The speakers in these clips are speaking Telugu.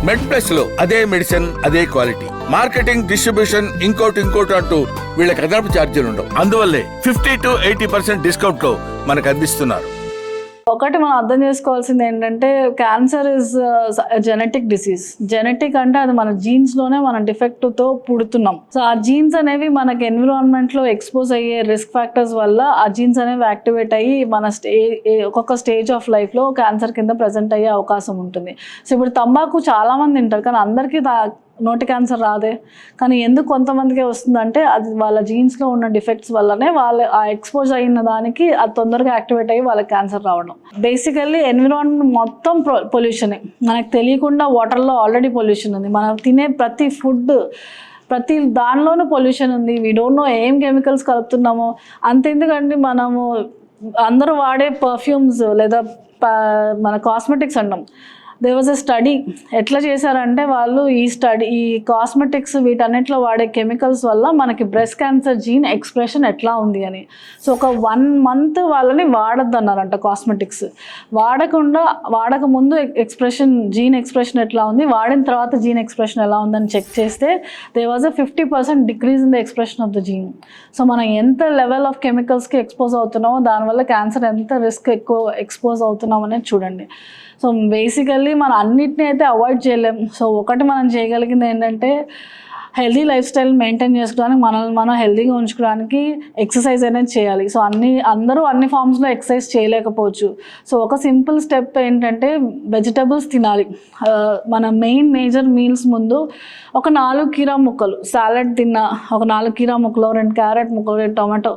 మెడ్ ప్లస్ లో అదే మెడిసిన్ అదే క్వాలిటీ, మార్కెటింగ్ డిస్ట్రిబ్యూషన్ ఇంకోటి అంటూ వీళ్ళకి అదనపు ఛార్జీలు ఉండవు. అందువల్లే 50 to 80% డిస్కౌంట్ లో మనకు అందిస్తున్నారు. ఒకటి మనం అర్థం చేసుకోవాల్సింది ఏంటంటే cancer is genetic disease. Genetic అంటే అది మన జీన్స్లోనే మన డిఫెక్ట్తో పుడుతున్నాం. సో ఆ జీన్స్ అనేవి మనకి ఎన్విరాన్మెంట్లో ఎక్స్పోజ్ అయ్యే రిస్క్ ఫ్యాక్టర్స్ వల్ల ఆ జీన్స్ అనేవి యాక్టివేట్ అయ్యి మన ఒక్కొక్క స్టేజ్ ఆఫ్ లైఫ్లో క్యాన్సర్ కింద ప్రజెంట్ అయ్యే అవకాశం ఉంటుంది. సో ఇప్పుడు తంబాకు చాలామంది తింటారు కానీ అందరికీ నోటి క్యాన్సర్ రాదే. కానీ ఎందుకు కొంతమందికే వస్తుందంటే అది వాళ్ళ జీన్స్లో ఉన్న డిఫెక్ట్స్ వల్లనే వాళ్ళు ఆ ఎక్స్పోజ్ అయిన దానికి అది తొందరగా యాక్టివేట్ అయ్యి వాళ్ళకి క్యాన్సర్ రావడం. బేసికల్లీ ఎన్విరాన్మెంట్ మొత్తం పొల్యూషనే. మనకు తెలియకుండా వాటర్లో ఆల్రెడీ పొల్యూషన్ ఉంది. మనం తినే ప్రతి దానిలోనూ పొల్యూషన్ ఉంది. వీ డోంట్ నో ఏం కెమికల్స్ కలుపుతున్నామో. అంతెందుకండి మనము అందరూ వాడే పర్ఫ్యూమ్స్ లేదా మన కాస్మెటిక్స్ అంటాం. There was a study. ఎట్లా చేశారంటే వాళ్ళు ఈ కాస్మెటిక్స్ వీటన్నిటిలో వాడే కెమికల్స్ వల్ల మనకి బ్రెస్ట్ క్యాన్సర్ జీన్ ఎక్స్ప్రెషన్ ఎట్లా ఉంది అని. సో ఒక 1 month వాళ్ళని వాడద్దు అన్నారంట కాస్మెటిక్స్. వాడక ముందు జీన్ ఎక్స్ప్రెషన్ ఎట్లా ఉంది, వాడిన తర్వాత జీన్ ఎక్స్ప్రెషన్ ఎలా ఉందని చెక్ చేస్తే there was a 50% decrease in the expression of the gene. So మనం ఎంత లెవెల్ ఆఫ్ కెమికల్స్కి ఎక్స్పోజ్ అవుతున్నామో దానివల్ల క్యాన్సర్ ఎంత రిస్క్ ఎక్కువ ఎక్స్పోజ్ అవుతున్నాం అనేది చూడండి. సో బేసికల్లీ మనం అన్నిటిని అయితే అవాయిడ్ చేయలేం. సో ఒకటి మనం చేయగలిగింది ఏంటంటే హెల్దీ లైఫ్ స్టైల్ మెయింటైన్ చేసుకోవడానికి మనం హెల్దీగా ఉంచుకోవడానికి ఎక్సర్సైజ్ అనేది చేయాలి. సో అందరూ అన్ని ఫామ్స్లో ఎక్సర్సైజ్ చేయలేకపోవచ్చు. సో ఒక సింపుల్ స్టెప్ ఏంటంటే వెజిటబుల్స్ తినాలి. మన మేజర్ మీల్స్ ముందు ఒక 4 కీరా ముక్కలు సాలడ్ తిన్నా, ఒక 4 కీరా ముక్కలు, 2 క్యారెట్ ముక్కలు, 2 టొమాటో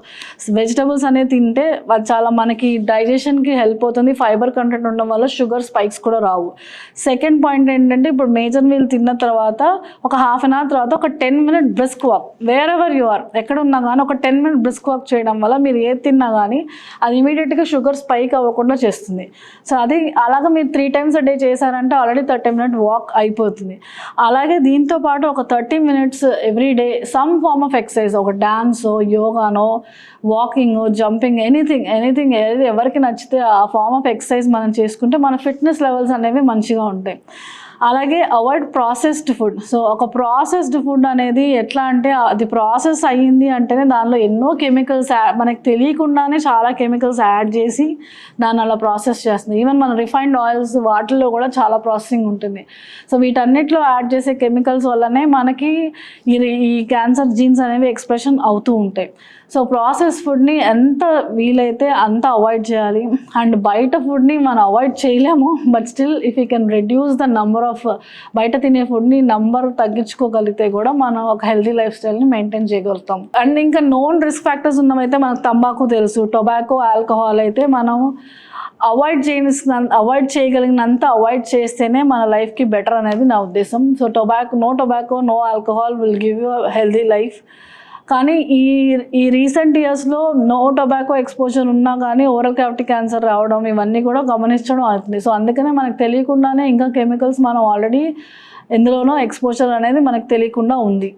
వెజిటబుల్స్ అనేది తింటే అది చాలా మనకి డైజెషన్కి హెల్ప్ అవుతుంది. ఫైబర్ కంటెంట్ ఉండడం వల్ల షుగర్ స్పైక్స్ కూడా రావు. సెకండ్ పాయింట్ ఏంటంటే ఇప్పుడు మేజర్ మీల్ తిన్న తర్వాత ఒక ½ an hour తర్వాత ఒక 10 minute brisk walk, wherever you are ఎక్కడ ఉన్నా కానీ ఒక 10 minute బ్రిస్క్ వాక్ చేయడం వల్ల మీరు ఏది తిన్నా కానీ అది ఇమీడియట్గా షుగర్ స్పైక్ అవ్వకుండా చేస్తుంది. సో అది అలాగే మీరు 3 times a day చేశారంటే ఆల్రెడీ 30 minute వాక్ అయిపోతుంది. అలాగే దీంతో పాటు ఒక 30 minutes every day some form of exercise, ఒక డాన్సో, యోగానో, వాకింగ్, జంపింగ్, ఎనీథింగ్ ఏది ఎవరికి నచ్చితే ఆ ఫార్మ్ ఆఫ్ ఎక్సర్సైజ్ మనం చేసుకుంటే మన ఫిట్నెస్ లెవెల్స్ అనేవి మంచిగా ఉంటాయి. అలాగే అవాయిడ్ ప్రాసెస్డ్ ఫుడ్. సో ఒక ప్రాసెస్డ్ ఫుడ్ అనేది ఎట్లా అంటే అది ప్రాసెస్ అయ్యింది అంటేనే దానిలో ఎన్నో కెమికల్స్ మనకు తెలియకుండానే చాలా కెమికల్స్ యాడ్ చేసి దాన్ని అలా ప్రాసెస్ చేస్తుంది. ఈవెన్ మన రిఫైన్డ్ ఆయిల్స్ వాటిల్లో కూడా చాలా ప్రాసెసింగ్ ఉంటుంది. సో వీటన్నిటిలో యాడ్ చేసే కెమికల్స్ వల్లనే మనకి ఈ క్యాన్సర్ జీన్స్ అనేవి ఎక్స్ప్రెషన్ అవుతూ ఉంటాయి. సో ప్రాసెస్ ఫుడ్ని ఎంత వీలైతే అంత అవాయిడ్ చేయాలి. అండ్ బయట ఫుడ్ని మనం అవాయిడ్ చేయలేము, but still if you can reduce the number of బయట తినే ఫుడ్ని తగ్గించుకోగలిగితే కూడా మనం ఒక హెల్తీ లైఫ్ స్టైల్ని మెయింటైన్ చేయగలుగుతాం. అండ్ ఇంకా నోన్ రిస్క్ ఫ్యాక్టర్స్ ఉన్నవైతే మనకు తంబాకు తెలుసు, టొబాకో, ఆల్కహాల్ అయితే మనం అవాయిడ్ చేయగలిగినంత అవాయిడ్ చేస్తేనే మన లైఫ్కి బెటర్ అనేది నా ఉద్దేశం. So no tobacco, no alcohol will give you healthy life. కానీ ఈ రీసెంట్ ఇయర్స్లో నో టొబాకో ఎక్స్పోజర్ ఉన్నా కానీ ఓరల్ క్యావిటీ క్యాన్సర్ రావడం ఇవన్నీ కూడా గమనించడం అవుతుంది. సో అందుకనే మనకు తెలియకుండానే ఇంకా కెమికల్స్ మనం ఆల్రెడీ ఎందులోనో ఎక్స్పోజర్ అనేది మనకు తెలియకుండా ఉంది.